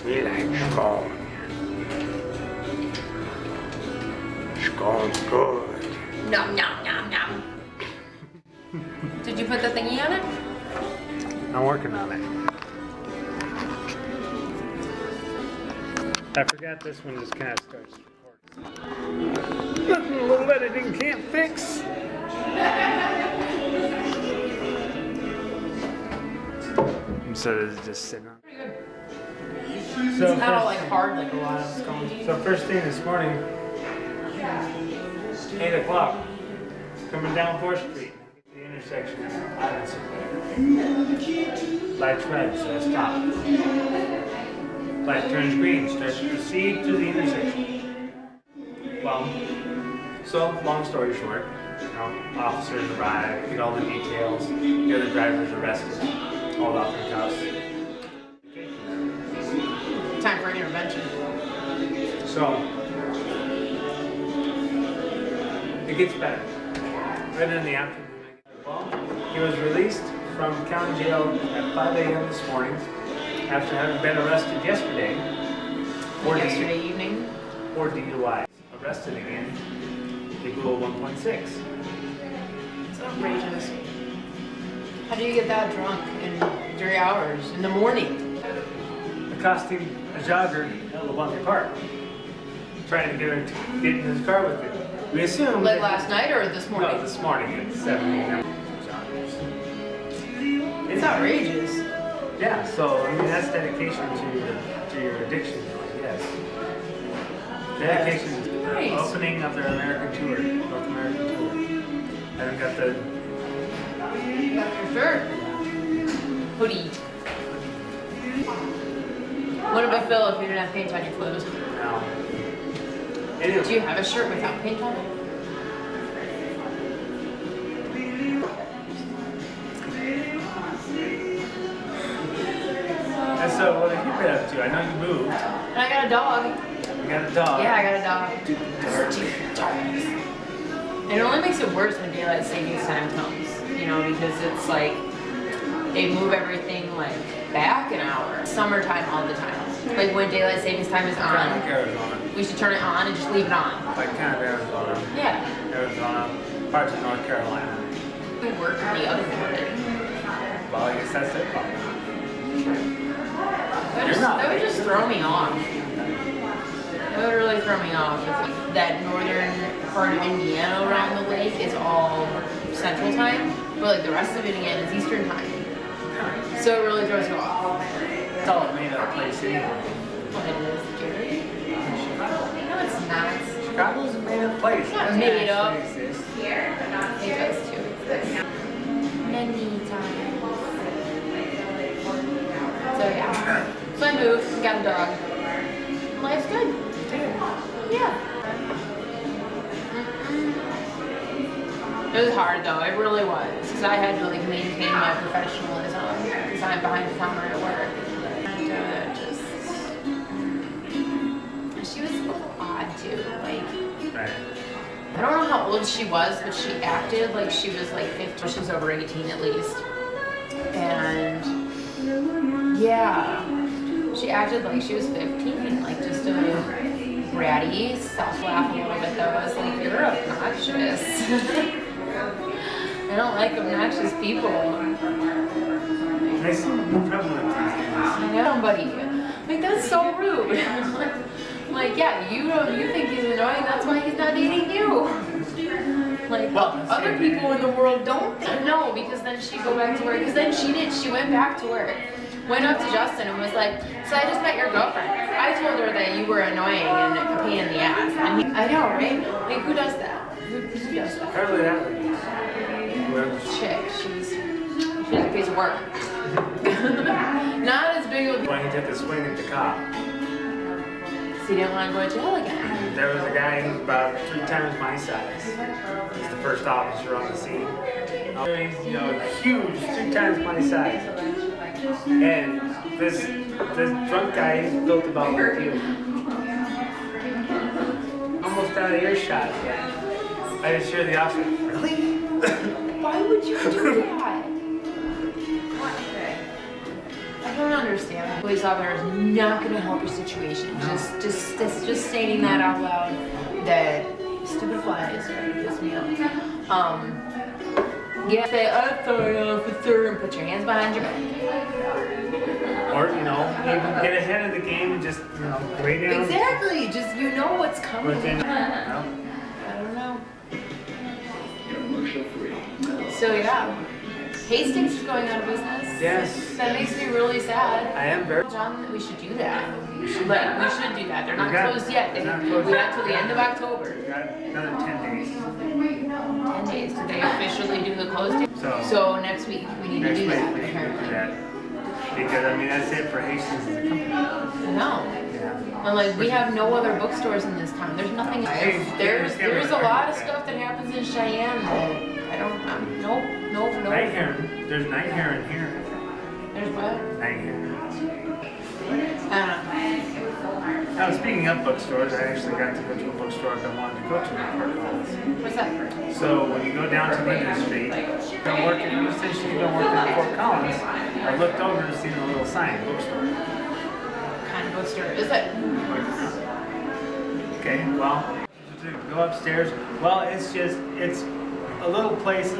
We like scone. Scone's good. Nom nom nom nom. Did you put the thingy on it? I'm working on it. I forgot this one just kind of starts recording. Nothing a little editing can't fix. Instead of just sitting on. So it's not all like hard like a lot of scones. So first thing this morning, 8 o'clock, coming down 4th Street, the intersection, lights red, so I stop. Light turns green, starts to proceed to the intersection. Well, so long story short, officers arrive, get all the details, the other driver's arrested, hauled off in cuffs. Time for intervention. So, it gets better. Right in the afternoon, well, he was released from county jail at 5 a.m. this morning after having been arrested yesterday. Yesterday evening? For DUI. Arrested again. Legal 1.6. It's outrageous. How do you get that drunk in 3 hours in the morning? Accosting a jogger at LeBlanc Park. Trying to get her to get in his car with him. We assume. Like last night or this morning? No, this morning at 7 a.m. It's outrageous. Yeah, so I mean that's dedication to your addiction, yes. Dedication to the opening of their American tour, North American tour. I haven't got the For sure. Hoodie. What would it feel if you didn't have paint on your clothes? no. Anyway. Do you have a shirt without paint on it? And so what have you been up to? I know you moved. And I got a dog. You got a dog. Yeah, I got a dog. It only makes it worse when daylight savings time comes, you know, because it's like they move everything like back an hour. Summertime all the time. Like when daylight savings time is on, Like Arizona. we should turn it on and just leave it on. Like kind of Arizona. Yeah. Arizona. Parts of North Carolina. We work in the other part. Well, I guess that's their problem. That would just throw me off. It would really throw me off if that northern part of Indiana around the lake is all central time, but like the rest of Indiana is eastern time. So it really throws you off. It's all made up place anyway. What it is, Gary? No, it's not. Chicago's a made up place. It's not made up. It exists. It does too exist. Many times. So yeah. So I moved, got a dog. Life's good. Yeah. It was hard though, it really was. Because I had to like maintain my professionalism because I'm behind the counter at work. And she was a little odd too. Like, Right. I don't know how old she was, but she acted like she was like 15. She was over 18 at least. And yeah, she acted like she was 15, like just a bratty, self-laugh a little bit though. I was like, you're obnoxious. I don't like obnoxious people. Nice prevalent these days. I know, buddy. Like, that's so rude. Like, yeah, you think he's annoying, that's why he's not dating you. Like, other people in the world don't think. No, because then she'd go back to work. Because then she went back to work. Went up to Justin and was like, so I just met your girlfriend. I told her that you were annoying and a pain in the ass. And I know, right? Like, who does that? Who does that? Apparently that lady. Chick, she's a piece of work. Not as big of a... When he took a swing at the cop. Because he didn't want to go to jail again. There was a guy who's about 3 times my size. He's the first officer on the scene. He's, huge, 3 times my size. And this drunk guy is built about like you. Almost out of earshot. I just hear the officer, really? Why would you do that? I don't understand. The police officer is not going to help your situation. No. Just stating that out loud. That stupid flies right piss me off. Yeah, say, "I'm sorry, officer," and put your hands behind your back. Or, you know, even get ahead of the game and just, you know, lay down. Exactly. Just you know what's coming. No. I don't know. So yeah, Hastings is going out of business. Yes. That makes me really sad. I am very. John, we should do that. We should. Like, we should do that. They're not closed yet. We got till the end of October. We got another 10 days. 10 days. Did they officially do the close date? So next week we need to do that. We need to do that. Because, I mean, that's it for Hastings as a company. I know. Yeah. And like, we have no other bookstores in this town. There's nothing. There's a lot of stuff that happens in Cheyenne that I don't. Nope. Night heron. There's night heron here. There's what? Night heron. I don't know. Now, speaking of bookstores, I actually got to go to a bookstore I've been wanting to go to in Fort Collins. What's that? So when you go down to Linden Street, you've been working, you said you've been working in Fort Collins. I looked over and seen a little sign, bookstore. What kind of bookstore is it? Okay, well, to go upstairs. Well, it's a little place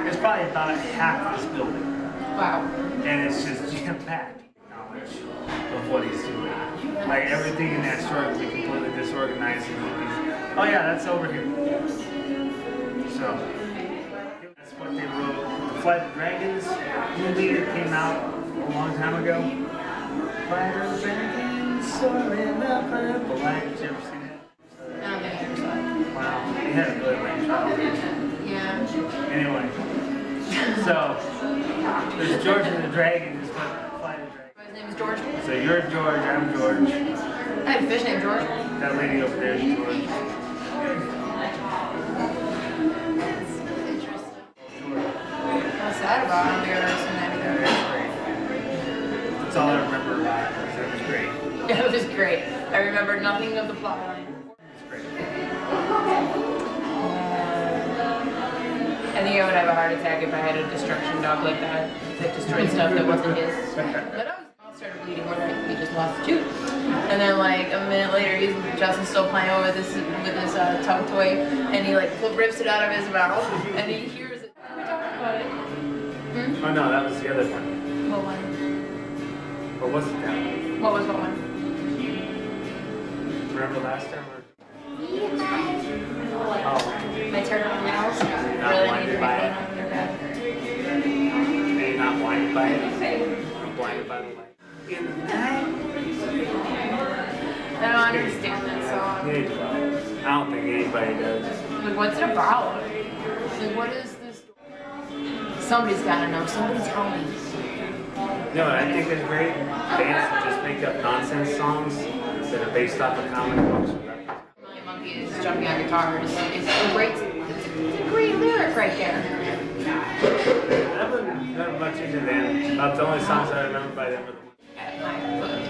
it's probably about half this building. Wow. And it's just jam-packed knowledge of what he's doing. Like everything in that store can be completely disorganized and oh yeah, that's over here. So that's what they wrote. The Flight of Dragons movie that came out a long time ago. Flight of Dragons soaring up purple light. Did you ever see that? I don't think I ever saw it. Wow, they had a really lame childhood. Yeah. Anyway, so there's George and the Dragon is what Flight of Dragons. His name is George. So you're George, I'm George. I have a fish named George. That lady over there is George. Interesting. What's that about? I don't think I've ever seen that either. That's all I remember about it. That was great. It was great. I remember nothing of the plot line. It's great. I think I would have a heart attack if I had a destruction dog like that destroyed stuff that wasn't his. But I started bleeding when we just lost a tooth. And then like a minute later, Justin's still playing with this tug toy, and he like rips it out of his mouth, and he hears it. We talked about it. Oh no, that was the other one. What one? Or was it that one? What was what one? Remember last time? My turn on nails. Really need to be Maybe not blinded by it. I'm blinded by the light. In the night. I don't understand that song. I don't think anybody does. Like, what's it about? Like, what is this? Somebody's gotta know. Somebody tell me. No, I think it's great. Bands that just make up nonsense songs that are based off of comic books. Million Monkeys jumping on guitars. It's a great lyric right there. I wasn't not much into them. About the only songs I remember by them were At my foot.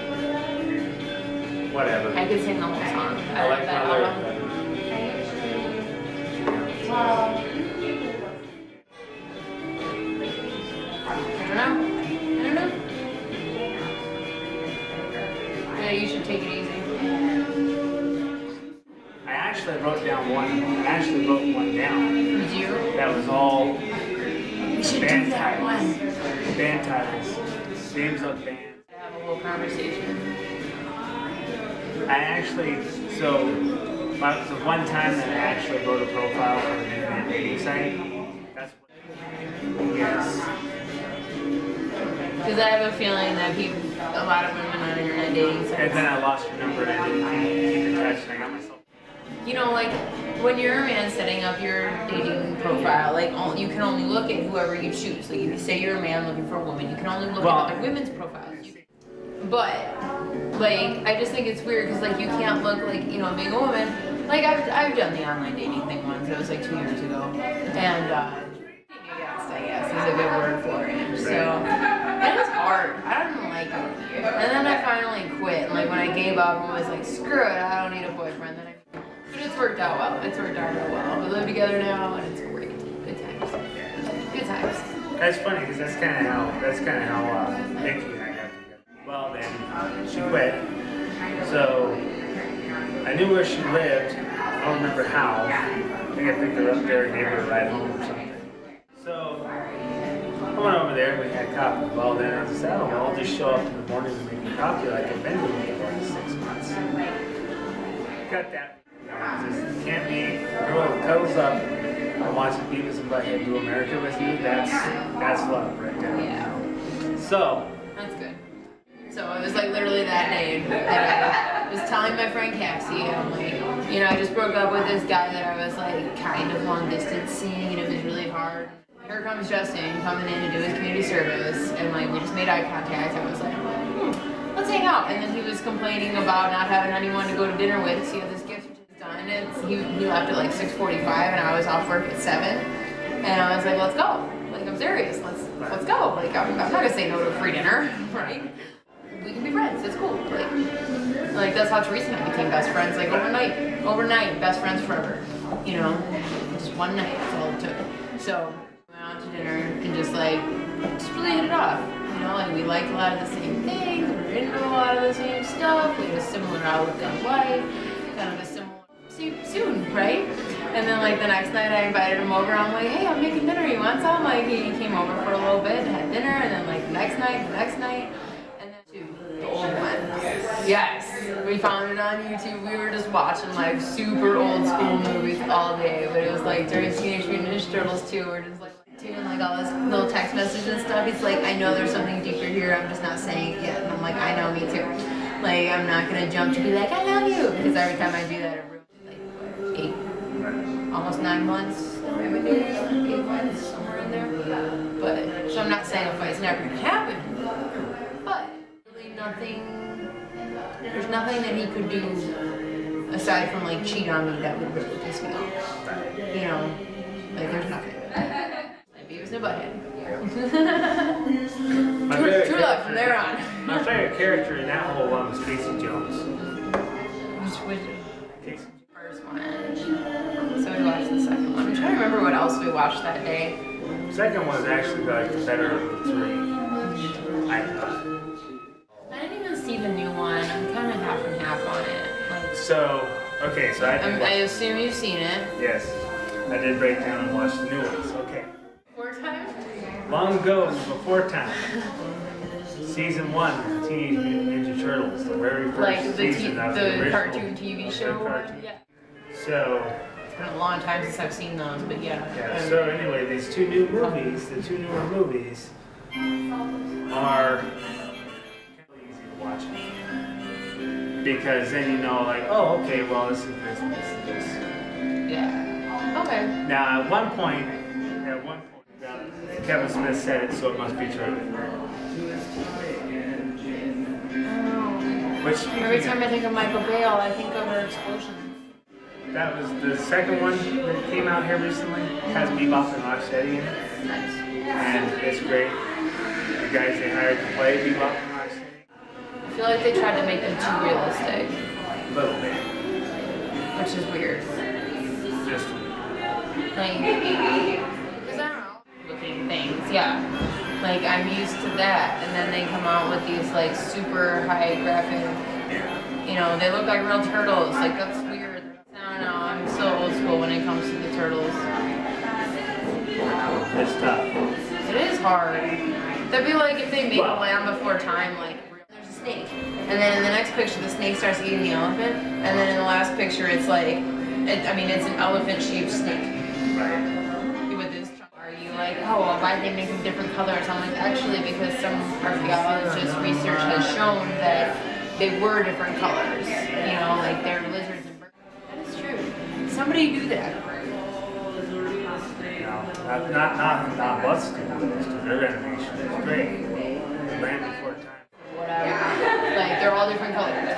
whatever. I could sing the whole song. I like that my lyrics album. better. I don't know. Yeah, you should take it easy. I actually wrote down one. I actually wrote one down. Did you? That was all We should band do that titles. one. Band titles. Names of bands. Have a little conversation. I actually, so the one time that I actually wrote a profile for an internet dating site. That's what. Yes. Because I have a feeling that a lot of women on internet dating sites. And then I lost your number and I didn't keep in touch and I got myself. You know, like when you're a man setting up your dating profile, like you can only look at whoever you choose. Like if you say you're a man looking for a woman, you can only look at other women's profiles. But like I just think it's weird because like you can't look like being a woman. Like I've done the online dating thing once. It was like 2 years ago, and I guess is a good word for it. So it was hard. I didn't like it. And then I finally quit. And like when I gave up, I was like, screw it. I don't need a boyfriend. But it's worked out well. It's worked out real well. We live together now, and it's great. Good times. Good times. That's funny because that's kind of how Nikki and I got together. Well, then she quit, so I knew where she lived. I don't remember how. I think I picked her up there and gave her a ride home or something. So I went over there and we had coffee. Well, then I said, oh, well, I'll just show up in the morning and make me coffee like I've been doing for like 6 months. Got that. Just can't be a girl with cuddles up and wants to be with somebody and do America with you. That's love right there. Yeah. So. That's good. So it was like literally that day that I was telling my friend Cassie, I'm like, you know, I just broke up with this guy that I was like kind of long distance seeing, and it was really hard. Here comes Justin coming in to do his community service, and like we just made eye contact. I was like, let's hang out. And then he was complaining about not having anyone to go to dinner with. So he had this gift done. He left at like 6:45, and I was off work at 7. And I was like, let's go. Like, I'm serious. Let's go. Like, I'm not gonna say no to a free dinner, right? We can be friends. It's cool. Like that's how Teresa and I became best friends. Like overnight, best friends forever. You know, just one night. That's all it took. So we went out to dinner and just really hit it off. You know, like we liked a lot of the same things. We were into a lot of the same stuff. We had a similar outlook on life. Kind of a similar soon, right? And then like the next night I invited him over. I'm like, hey, I'm making dinner. You want some? Like he came over for a little bit, had dinner, and then like the next night. The old one. Yes. We found it on YouTube. We were just watching like super old school movies all day. But it was like during Teenage Mutant Ninja Turtles 2, we're just like doing like all this little text message and stuff. It's like, I know there's something deeper here. I'm just not saying it yet. And I'm like, I know, me too. Like, I'm not going to jump to be like, I love you. Because every time I do that, it ruins like 8, almost 9 months. Maybe 8 months, somewhere in there. But, so I'm not saying a fight's never going to happen. But there's nothing that he could do aside from like cheat on me that would really piss me off. You know, like there's nothing. Like Beavis and Butthead. True love from there on. My favorite character in that whole one was Casey Jones. Which was Casey first one. So we watched the second one. I'm trying to remember what else we watched that day. The second one was actually like the better of the 3. I thought. I didn't even see the new one. I'm kind of half and half on it. So, okay, so I assume you've seen it. Yes. I did break down and watch the new ones. Okay. 4 times? Long ago, before time. Season 1, Teenage Mutant Ninja Turtles, the very first season of the original cartoon TV show. Cartoon. Yeah. So. It's been a long time since I've seen those, but yeah. Yeah. So anyway, these 2 new movies, the 2 newer movies, are easy to watch. Because then you know, like, oh, okay, well, this is this, and this is this. Yeah. Okay. Now, at one point, Kevin Smith said it, so it must be true. Oh. Every time I think of Michael Bale, I think of her explosions. That was the second one that came out here recently. It has Bebop and Rocksteady in it. Nice. And it's great. The guys they hired to play Bebop and Rocksteady. I feel like they tried to make them too realistic. A little bit. Which is weird. Just like, because I don't know, looking things, yeah. Like, I'm used to that, and then they come out with these, like, super high graphic, you know, they look like real turtles. Like, that's weird. I don't know, I'm so old school when it comes to the turtles. It's tough. It is hard. That'd be like if they made a Land Before Time, like, there's a snake. And then in the next picture, the snake starts eating the elephant. And then in the last picture, it's like, it's an elephant-shaped snake. Right. With this trunk. Are you like, oh, well, why they make them different colors? I'm like, actually, because some archaeologists' research has shown that they were different colors. You know, like they're lizards and birds. That is true. Somebody do that. Not what's good. Their animation is great. Land Before Time. Whatever. Like, they're all different colors.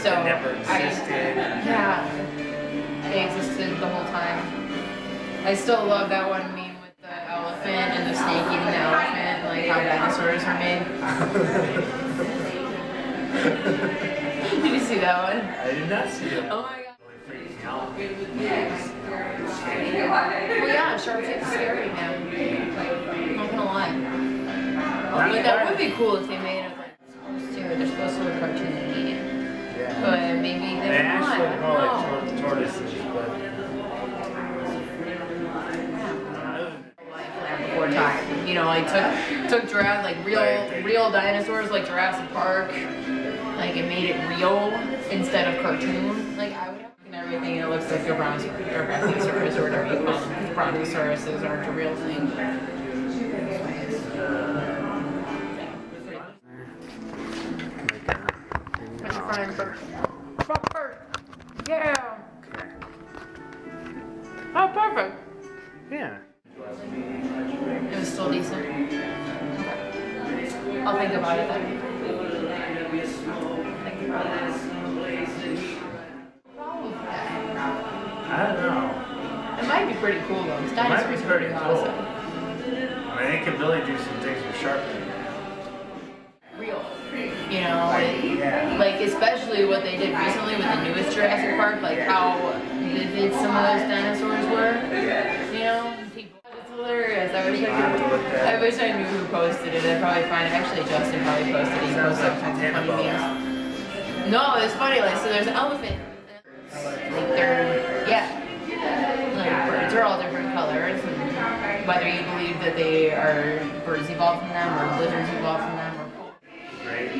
So they never existed. Yeah. They existed the whole time. I still love that one meme with the elephant and the snake eating the elephant, like how dinosaurs are made. Did you see that one? I did not see that. Oh my god. Really freaked me out. Well, yeah, shark tape's scary, man. I'm not gonna lie. But that would be cool if they made it like they're supposed to look cartoony. Yeah. But maybe They actually look more like tortoises, but. Before time, you know, like took giraffes, like real dinosaurs, like Jurassic Park, like it made it real instead of cartoon. Like I would have everything, it looks like a brontosaurus or whatever you call them. Because brontosauruses aren't a real thing. What's your front first? Front first. Yeah. Okay. Oh, perfect. Yeah. It was still decent. I'll think about it then. Think about it. I don't know. It might be pretty cool though. This It might be dinosaur's pretty cool. awesome. I mean, they can really do some things with sharpening. Real. You know, Yeah. like especially what they did recently with the newest Jurassic Park, like how vivid some of those dinosaurs were. You know? It's hilarious. I wish I knew who posted it. I'd probably find it. Actually, Justin probably posted it. He posted all kinds of funny memes. No, it's funny. Like, so there's an elephant. Like they're, like birds are all different colors, and whether you believe that they are birds evolved from them or lizards evolved from them or Right.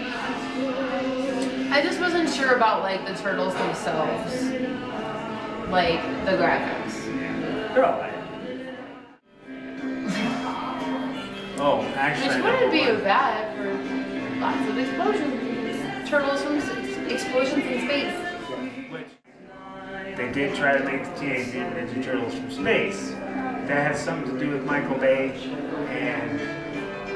I just wasn't sure about like the turtles themselves, like the graphics. They're all right. Oh, actually. Which wouldn't be bad for lots of explosions. Turtles from explosions in space. Which they did try to make the Teenage Mutant Ninja Turtles from space. That has something to do with Michael Bay, and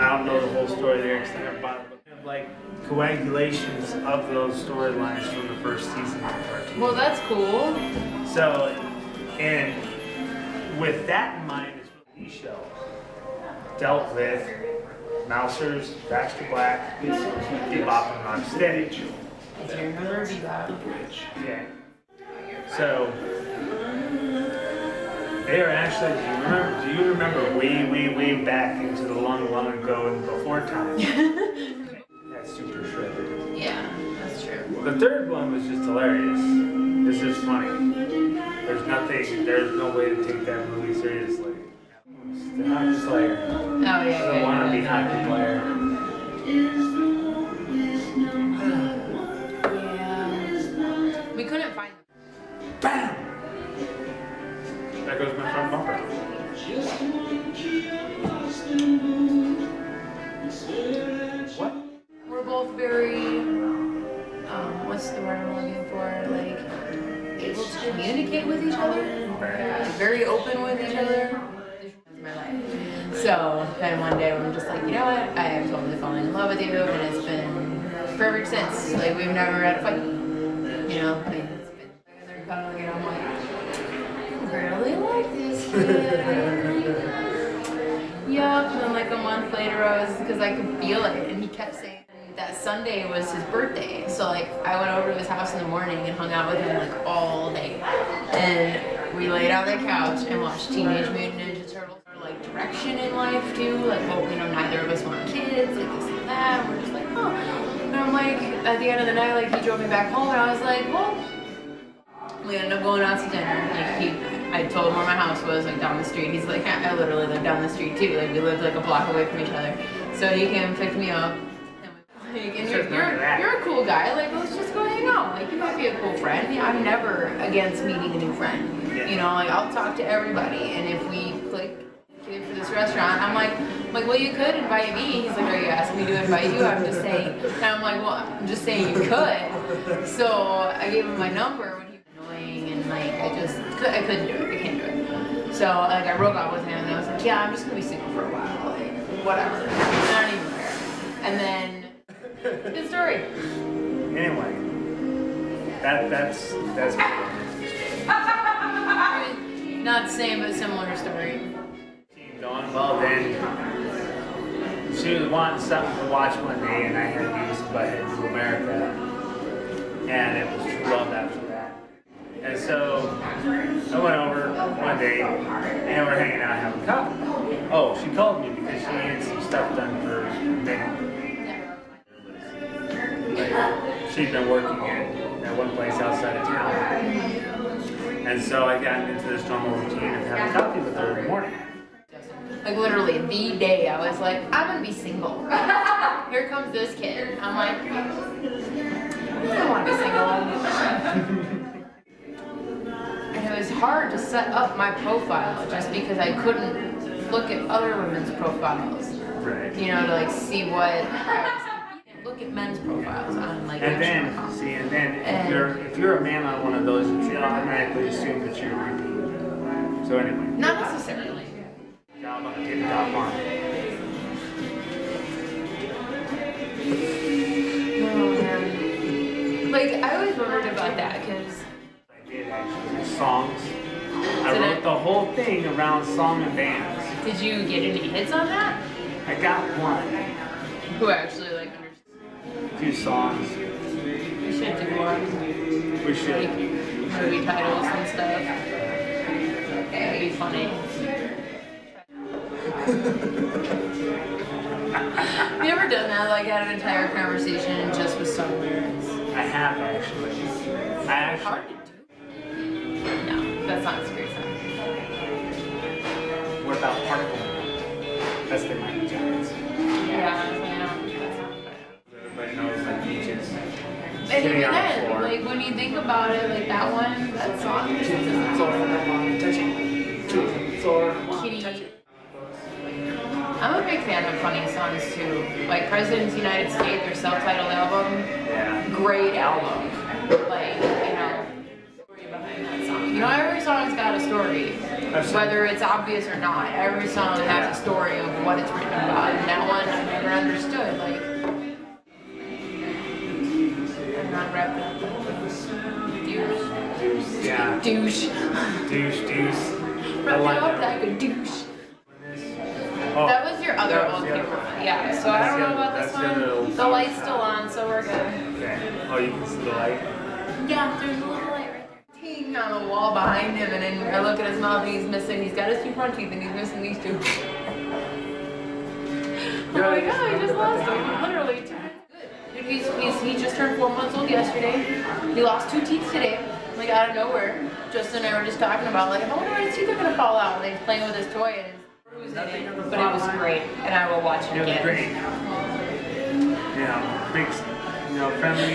I don't know the whole story there because I never bought it. But like coagulations of those storylines from the first season of the cartoon. Well, that's cool. So, and with that in mind, is what the show dealt with Mousers, Baxter Black, Bebop and Rocksteady. I do remember Bebop. Yeah. So they are actually. Do you remember way back into the long ago and before time? That's super shredded. Yeah, that's true. The third one was just hilarious. This is funny. There's no way to take that movie seriously. The hockey player. Oh yeah. The wannabe hockey player. Yeah. We couldn't find them. Bam! There goes my front bumper. What? We're both very, what's the word I'm looking for? Like, able to communicate with each other. Very open with each other. My life. So, then one day I'm just like, you know what? I am totally falling in love with you, and it's been perfect since. Like, we've never had a fight. You know, like, it's been together cuddling, and I'm like, I really like this kid. Yup, and then like a month later because I could feel it, and he kept saying that Sunday was his birthday. So like, I went over to his house in the morning and hung out with him like all day. And we laid on the couch and watched Teenage Mutant Ninja Turtles. Like direction in life too, like well, you know, neither of us want kids, like this and that. And we're just like, oh. And I'm like, at the end of the night, like he drove me back home, and I was like, well, we ended up going out to dinner. Like I told him where my house was, like down the street. He's like, I literally live down the street too. Like we lived like a block away from each other. So he came and picked me up. And you're a cool guy. Like let's just go hang out. Like you might be a cool friend. Yeah, I'm never against meeting a new friend. You know, like I'll talk to everybody, and if we click for this restaurant, I'm like, well, you could invite me. He's like, are you asking me to invite you? I'm just saying. And I'm like, well, I'm just saying you could. So I gave him my number when he was annoying, and like I couldn't do it. I can't do it. So like I broke up with him, and I was like, yeah, I'm just gonna be single for a while, like whatever. I don't even care. And then good story. Anyway, that's not the same, but similar story. Going well then. She was wanting something to watch one day, and I had Beavis and Butthead to America, and it was true love after that. And so I went over one day, and we're hanging out having coffee. Oh, she called me because she needed some stuff done for she'd been working at one place outside of town. And so I got into this normal routine of having coffee with her in the morning. Like literally the day I was like, I'm gonna be single. Here comes this kid. I'm like, I don't want to be single. And it was hard to set up my profile just because I couldn't look at other women's profiles. Right. You know, to like see what. Look at men's profiles on like. And then, see, and then if you're a man on one of those, you automatically assume that you're repeat. So anyway. Not necessarily. I'm gonna get it off on. Oh man. Like I always wondered about that because. I did actually songs. I wrote the whole thing around song and bands. Did you get any hits on that? I got one. Who actually like A few songs. We should do more. We should. Like movie titles and stuff. That'd be funny. Have you ever done that? Like had an entire conversation just with song lyrics? I have actually. Hard to do. No, that's not very fun. What about Particle? That's the Mighty Giants. Yeah, that's not Everybody knows like beaches. and even then, like when you think about it, like that one, that song, Kitty. I'm a big fan of funny songs too. Like President's United States, their self-titled album. Yeah. Great album. Like, you know, story behind that song. You know, every song's got a story. Whether it's obvious or not. Every song has a story of what it's written about. And that one I never understood. Like, I'm not wrapped up. Douche. Yeah. Douche. Douche. Wrap it up like a douche. Oh, That was your other old camera. Yeah, so I don't know about this one. The light's still on, so we're good. Okay. Oh, you can see the light? Yeah, there's a little light right there. Ting on the wall behind him, and then I look at his mouth and he's missing. He's got his two front teeth and he's missing these two. Oh my god, I just lost him. Literally two. Dude, he just turned 4 months old yesterday. He lost 2 teeth today, like out of nowhere. Justin and I were just talking about, like, I wonder when his teeth are gonna fall out. And he's playing with his toy and but it was great, and I will watch it again. It was great. You know, big, you know, friendly,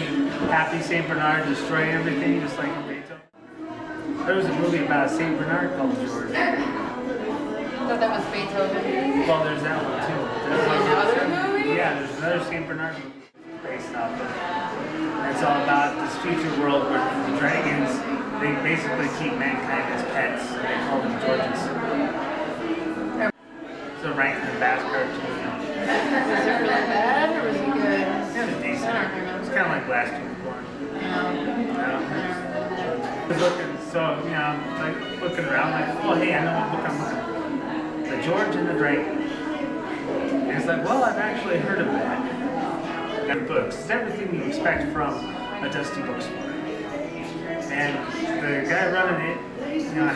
happy Saint Bernard, destroy everything, just like in Beethoven. There was a movie about Saint Bernard called George. I thought that was Beethoven. Well, there's that one too. There's another movie? Yeah, there's another Saint Bernard movie based off of it. And it's all about this future world where the dragons, they basically keep mankind as pets. They call them Georges. So ranked in the Bass cartoon. Was it really bad or was it good? It was decent. I don't remember. It's kind of like Last Unicorn. I was looking, so, you know, like looking around, like, oh, hey, I know what book I'm looking for. The George and the Dragon. And it's like, well, I've actually heard of that. And books. It's everything you expect from a dusty bookstore. And the guy running it, you know,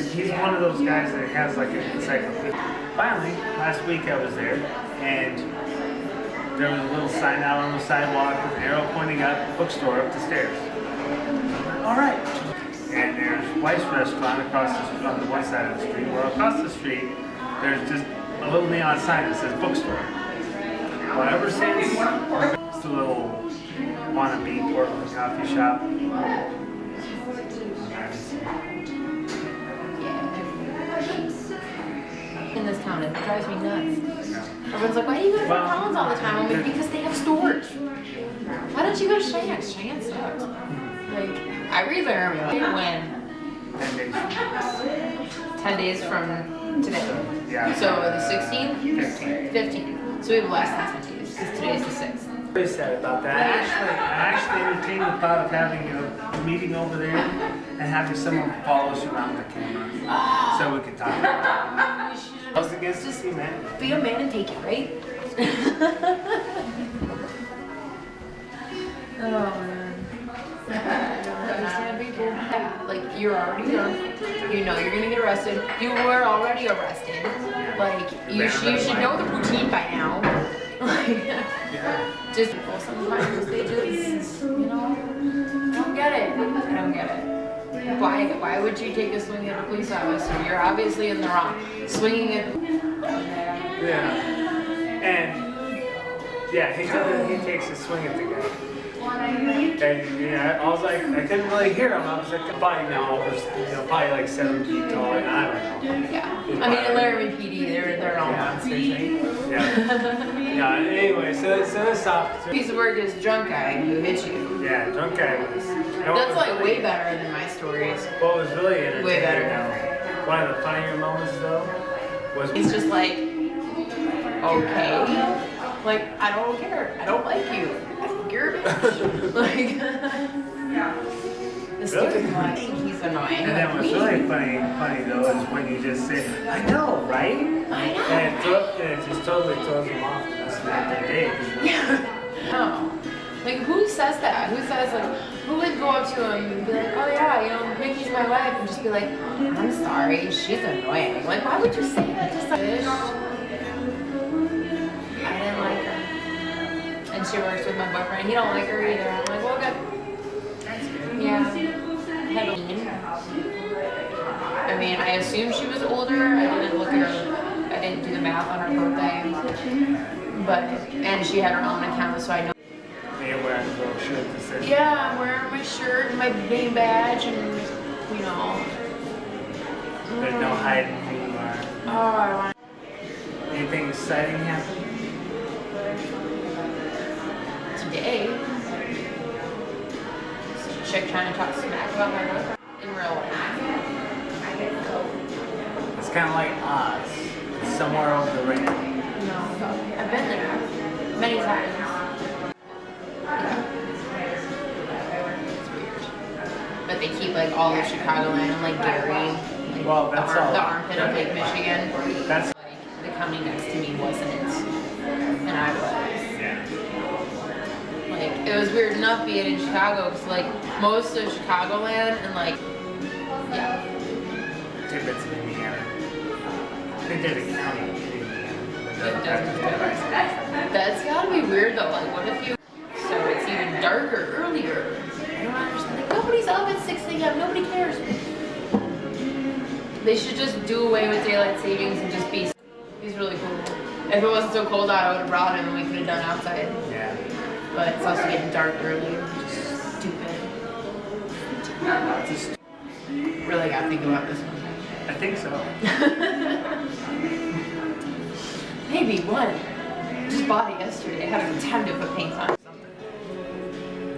he's one of those guys that has like an encyclopedia. Finally, last week I was there, and there was a little sign out on the sidewalk with an arrow pointing up, bookstore up the stairs. All right. And there's Wife's Restaurant across the street, on the one side of the street. Well, across the street, there's just a little neon sign that says bookstore. Well, ever since, it's a little wannabe Portland coffee shop. In this town, it drives me nuts. Everyone's like, why do you go to Fort Collins all the time? I'm like, because they have stores. Why don't you go to Cheyenne? Cheyenne sucks. Like, I read Laramie. When? 10 days from today. Yeah. So the 16th? 15th. So we have less than 10 days, because today's the 6th. Very sad about that. I actually entertained the thought of having a meeting over there and having someone follow us around the camera so we could talk about it. I was against this, man. Be a man and take it, right? Oh man. I understand people. Like, you're already young. You know you're gonna get arrested. You were already arrested. Like, you should know the routine by now. Like, just people sometimes they just get it. Why would you take a swing at a police officer? You're obviously in the wrong. Swinging at... Yeah. And, yeah, he takes a swing at the guy. And, yeah, I was like, I couldn't really hear him. I was like, probably probably like 7 feet tall. I don't know. Yeah. I mean, in Laramie PD, they're all monsters, right? Yeah. Yeah, anyway, so this officer... Piece of work is drunk guy who hit you. Yeah, drunk guy was... That's like way better than my stories. What was really entertaining, way better. One of the funnier moments, though, was... He's just like, okay. Like, I don't care. I don't like you. I think you're a bitch. Like, the stupid one. I think he's annoying. And then what's really funny though is when you just say, I know, right? I know. And it just totally throws them off the rest of their day. Yeah. No. Like, who says that? Who says, like, who would go up to him and be like, oh yeah, you know, Mickey's my wife, and just be like, I'm sorry, she's annoying. Like, why would you say that to someone? I didn't like her. And she works with my boyfriend. He don't like her either. I'm like, well, good. Yeah. I mean, I assume she was older. I didn't look at her. I didn't do the math on her birthday. But, and she had her own account, so I know. You're wearing a little shirt that says... Yeah, I'm wearing my shirt and my name badge and, you know. There's no hiding who you are. Oh, I want... Anything exciting happen? Today, some chick trying to talk smack about my boyfriend in real life. It's kind of like Oz. It's somewhere over the ring. No, I've been there many times. It's weird. But they keep like all of Chicagoland and like Gary, like Well, that's all. the armpit of Lake Michigan. That's... Like the county next to me wasn't, and I was. Yeah. Like, it was weird enough being in Chicago, because like most of Chicagoland and like, yeah. Tidbits in Indiana. I think there's a county in Indiana. That's gotta be weird though, like what if you, so it's even darker earlier. I don't understand, like nobody's up at 6 a.m., nobody cares. They should just do away with daylight savings and just be, he's really cool. If it wasn't so cold out, I would have brought him and we could have done outside. Yeah. But it's also getting dark earlier, which is stupid. Really gotta think about this one. I think so. Maybe one. Just bought it yesterday. I haven't had time to put paint on.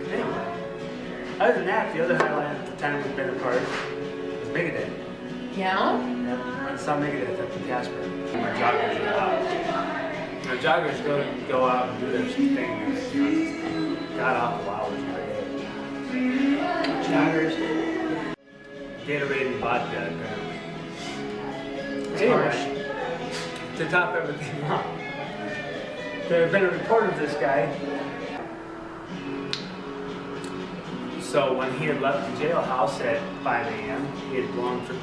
Anyway, other than that, the other highlight at the time we've been apart was Megadeth. Yeah? Yep, I saw Megadeth up in Casper. My joggers go out. My joggers go out and do their thing. God awful hours per day. Joggers. Gatorade and vodka, apparently. Anyway, to top everything off, there had been a report of this guy. So when he had left the jailhouse at 5 a.m., he had blown 000.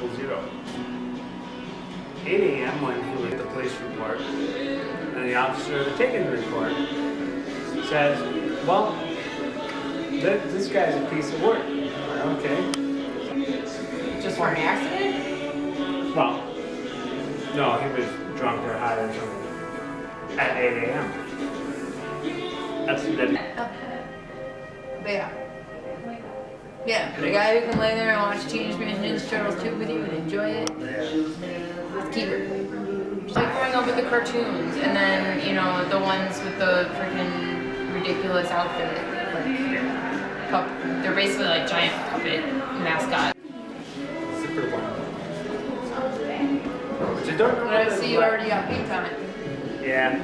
8 a.m. when he was at the police report, and the officer that taken the report says, well, this guy's a piece of work. Okay. Just for an accident? Well, no, he was drunk or high or something. At 8 a.m. That's that. But yeah. Yeah, the guy who can lay there and watch Teenage Mutant Ninja Turtles 2 with you and enjoy it. Let's keep it. Just like growing up with the cartoons, and then, you know, the ones with the freaking ridiculous outfit. Like, they're basically like giant puppet mascots. Zipper one. Which I don't know. But I see you already got paint on it. Yeah.